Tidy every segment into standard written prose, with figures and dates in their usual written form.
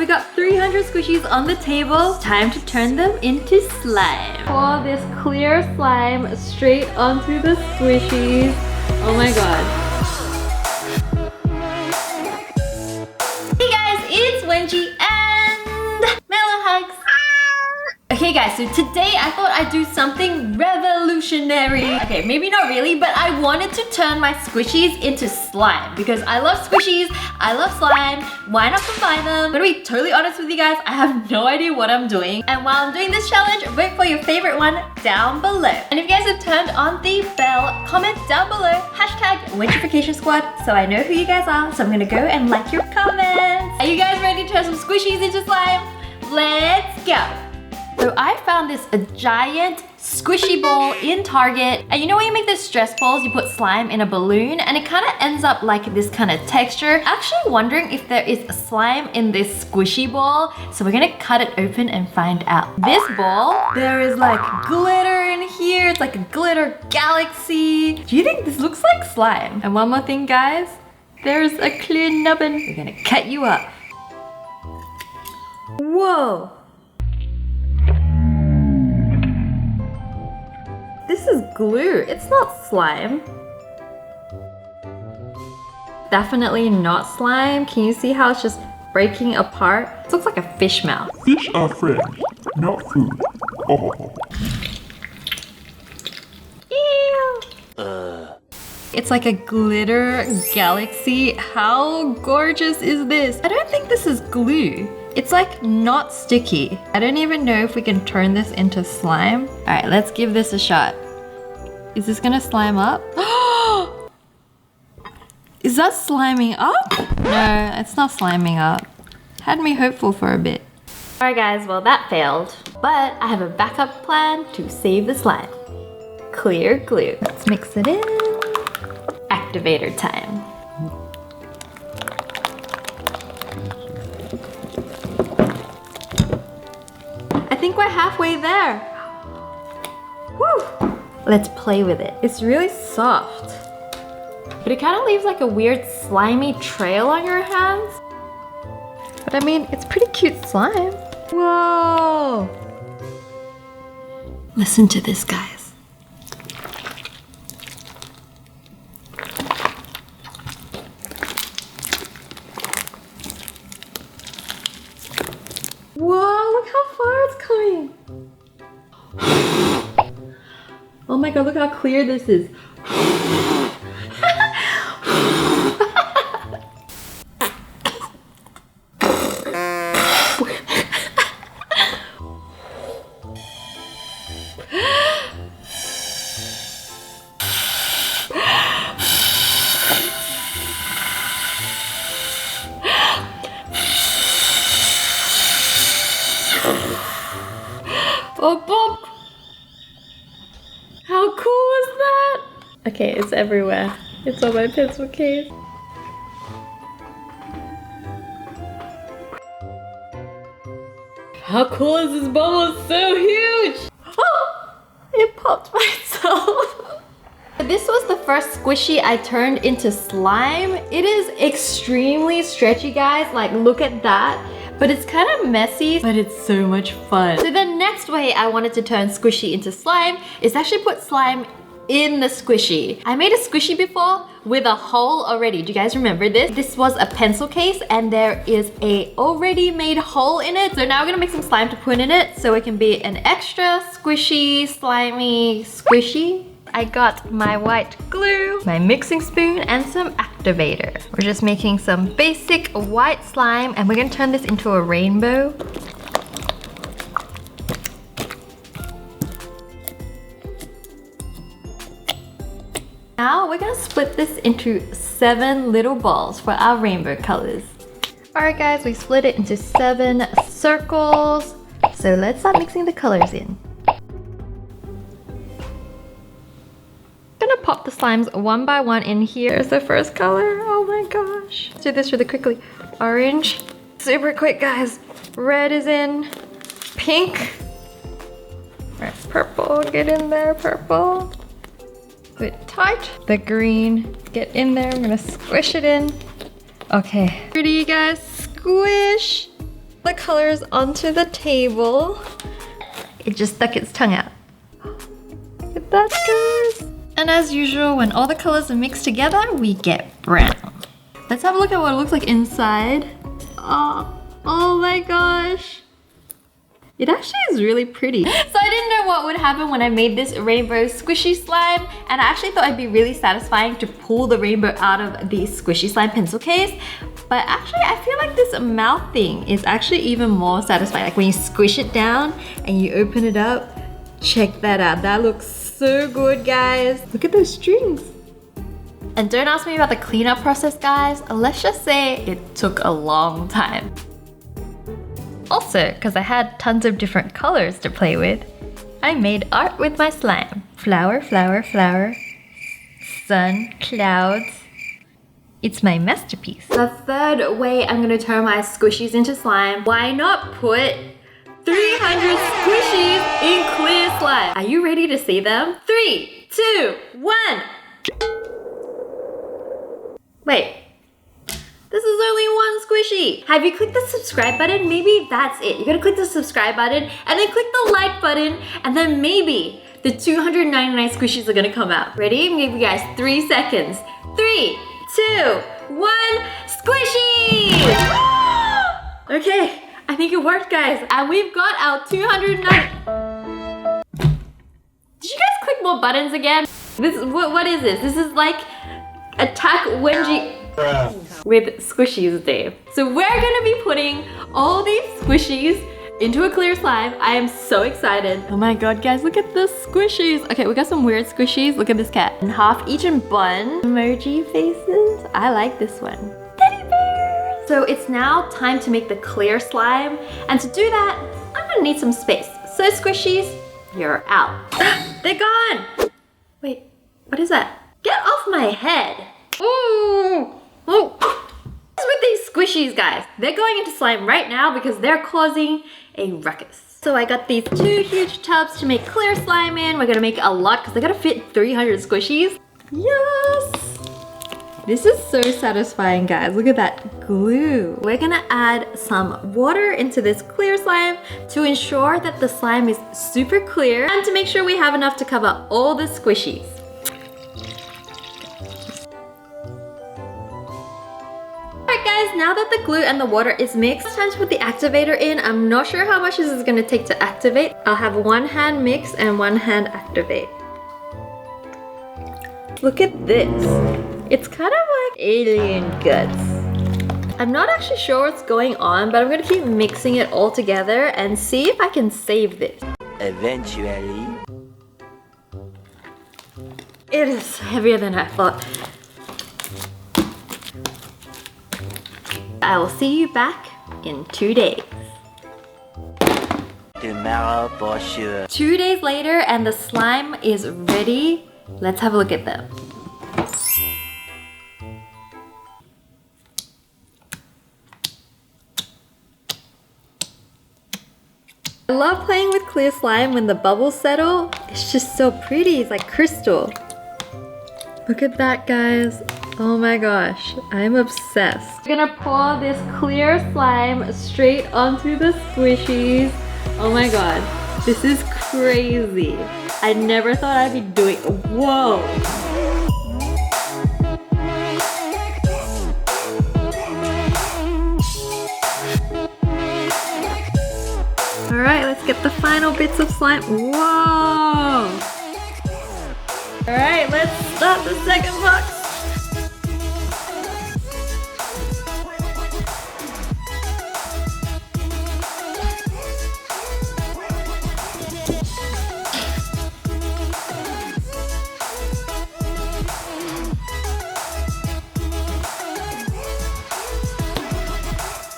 we got 300 squishies on the table. Time to turn them into slime. Pour this clear slime straight onto the squishies. Oh my god. Hey guys, it's Wengie and Mellow Hugs. Okay guys, so today I thought I'd do something revolutionary. Okay, maybe not really, but I wanted to turn my squishies into slime because I love squishies, I love slime. Why not combine them? I'm gonna be totally honest with you guys, I have no idea what I'm doing. And while I'm doing this challenge, vote for your favorite one down below. And if you guys have turned on the bell, comment down below, #Wengification Squad, so I know who you guys are. So I'm gonna go and like your comments. Are you guys ready to turn some squishies into slime? Let's go. So I found this a giant squishy ball in Target. And you know when you make those stress balls, you put slime in a balloon and it kind of ends up like this kind of texture. Actually wondering if there is a slime in this squishy ball. So we're gonna cut it open and find out. This ball, there is like glitter in here. It's like a glitter galaxy. Do you think this looks like slime? And one more thing guys, there's a clear nubbin. We're gonna cut you up. Whoa. This is glue, it's not slime. Definitely not slime. Can you see how it's just breaking apart? It looks like a fish mouth. Fish are friends, not food. Oh. Ew. It's like a glitter galaxy. How gorgeous is this? I don't think this is glue. It's like not sticky. I don't even know if we can turn this into slime. All right, let's give this a shot. Is this gonna slime up? Is that sliming up? No, it's not sliming up. Had me hopeful for a bit. All right guys, well that failed. But I have a backup plan to save the slime. Clear glue. Let's mix it in. Activator time. I think we're halfway there. Woo! Let's play with it. It's really soft, but it kind of leaves like a weird slimy trail on your hands. But I mean, it's pretty cute slime. Whoa! Listen to this, guys. Whoa, look how far it's coming. Oh my god, look how clear this is. Oh, Bob! How cool is that? Okay, it's everywhere. It's on my pencil case. How cool is this bubble? It's so huge! Oh! It popped by itself. This was the first squishy I turned into slime. It is extremely stretchy, guys. Like, look at that. But it's kind of messy, but it's so much fun. So the next way I wanted to turn squishy into slime is actually put slime in the squishy. I made a squishy before with a hole already. Do you guys remember this? This was a pencil case and there is a already made hole in it. So now we're gonna make some slime to put in it so it can be an extra squishy, slimy squishy. I got my white glue, my mixing spoon, and some activator. We're just making some basic white slime and we're gonna turn this into a rainbow. Now we're gonna split this into 7 little balls for our rainbow colors. Alright guys, we split it into 7 circles. So let's start mixing the colors in. Gonna pop the slimes one by one in here. Here's the first color. Oh my gosh. Let's do this really quickly. Orange. Super quick, guys. Red is in. Pink. Alright, purple. Get in there, purple. Do it tight. The green. Get in there. I'm gonna squish it in. Okay. Ready, you guys? Squish. the colors onto the table. It just stuck its tongue out. Look at that, guys. And as usual, when all the colors are mixed together, we get brown. Let's have a look at what it looks like inside. Oh my gosh. It actually is really pretty. So I didn't know what would happen when I made this rainbow squishy slime, and I actually thought it'd be really satisfying to pull the rainbow out of the squishy slime pencil case. But actually I feel like this mouth thing is actually even more satisfying. Like when you squish it down and you open it up, check that out. That looks so good, guys. Look at those strings. And don't ask me about the cleanup process, guys. Let's just say it took a long time. Also, because I had tons of different colors to play with, I made art with my slime. Flower, flower, flower. Sun, clouds. It's my masterpiece. The third way I'm gonna turn my squishies into slime, why not put 300 squishies in clear slime? Are you ready to see them? 3, 2, 1. Wait. This is only one squishy. Have you clicked the subscribe button? Maybe that's it. You're gonna click the subscribe button and then click the like button, and then maybe the 299 squishies are gonna come out. Ready? I'm gonna give you guys 3 seconds. 3, 2, 1, squishy! Okay, I think it worked, guys. And we've got our 209. Did you guys click more buttons again? What is this? This is like Attack Wengie with squishies, Dave. So we're gonna be putting all these squishies into a clear slime. I am so excited. Oh my god, guys, look at the squishies. Okay, we got some weird squishies. Look at this cat. And half each in bun. Emoji faces. I like this one. Teddy bears. So it's now time to make the clear slime. And to do that, I'm gonna need some space. So squishies, you're out. They're gone. Wait, what is that? Get off my head. Ooh. Oh. What's with these squishies, guys? They're going into slime right now because they're causing a ruckus. So I got these 2 huge tubs to make clear slime in. We're gonna make a lot because they gotta fit 300 squishies. Yes! This is so satisfying, guys. Look at that glue. We're gonna add some water into this clear slime to ensure that the slime is super clear and to make sure we have enough to cover all the squishies. Now that the glue and the water is mixed, it's time to put the activator in. I'm not sure how much this is going to take to activate. I'll have one hand mix and one hand activate. Look at this. It's kind of like alien guts. I'm not actually sure what's going on, but I'm going to keep mixing it all together and see if I can save this. Eventually. It is heavier than I thought. I will see you back in 2 days. Tomorrow for sure. 2 days later and the slime is ready. Let's have a look at them. I love playing with clear slime when the bubbles settle. It's just so pretty, it's like crystal. Look at that, guys. Oh my gosh, I'm obsessed. We're gonna pour this clear slime straight onto the squishies. Oh my god, this is crazy. I never thought I'd be doing, whoa. All right, let's get the final bits of slime. Whoa. All right, let's start the second box.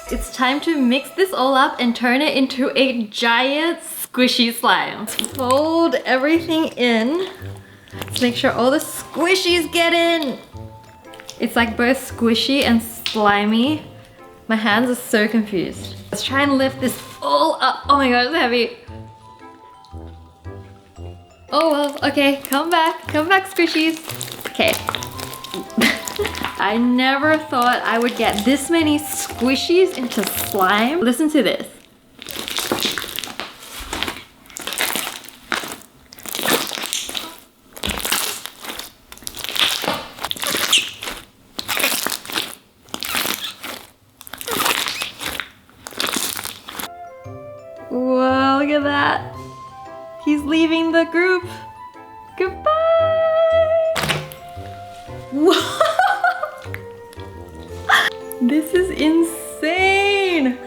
It's time to mix this all up and turn it into a giant squishy slime. Let's fold everything in. Let's make sure all the squishies get in. It's like both squishy and slimy. My hands are so confused. Let's try and lift this all up. Oh my god, it's heavy. Oh well, okay, come back squishies. Okay. I never thought I would get this many squishies into slime. Listen to this. Whoa, look at that. He's leaving the group. Goodbye. Whoa. This is insane.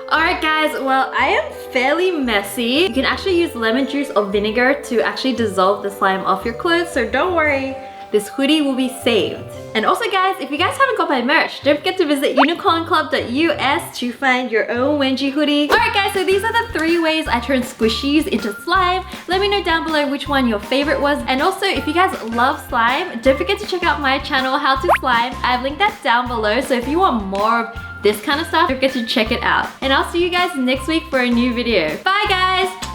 Alright guys, well I am fairly messy. You can actually use lemon juice or vinegar to actually dissolve the slime off your clothes, so don't worry, this hoodie will be saved. And also guys, if you guys haven't got my merch, don't forget to visit unicornclub.us to find your own Wengie hoodie. Alright guys, so these are the 3 ways I turned squishies into slime. Let me know down below which one your favorite was. And also, if you guys love slime, don't forget to check out my channel, How to Slime. I've linked that down below, so if you want more of this kind of stuff, don't forget to check it out. And I'll see you guys next week for a new video. Bye guys!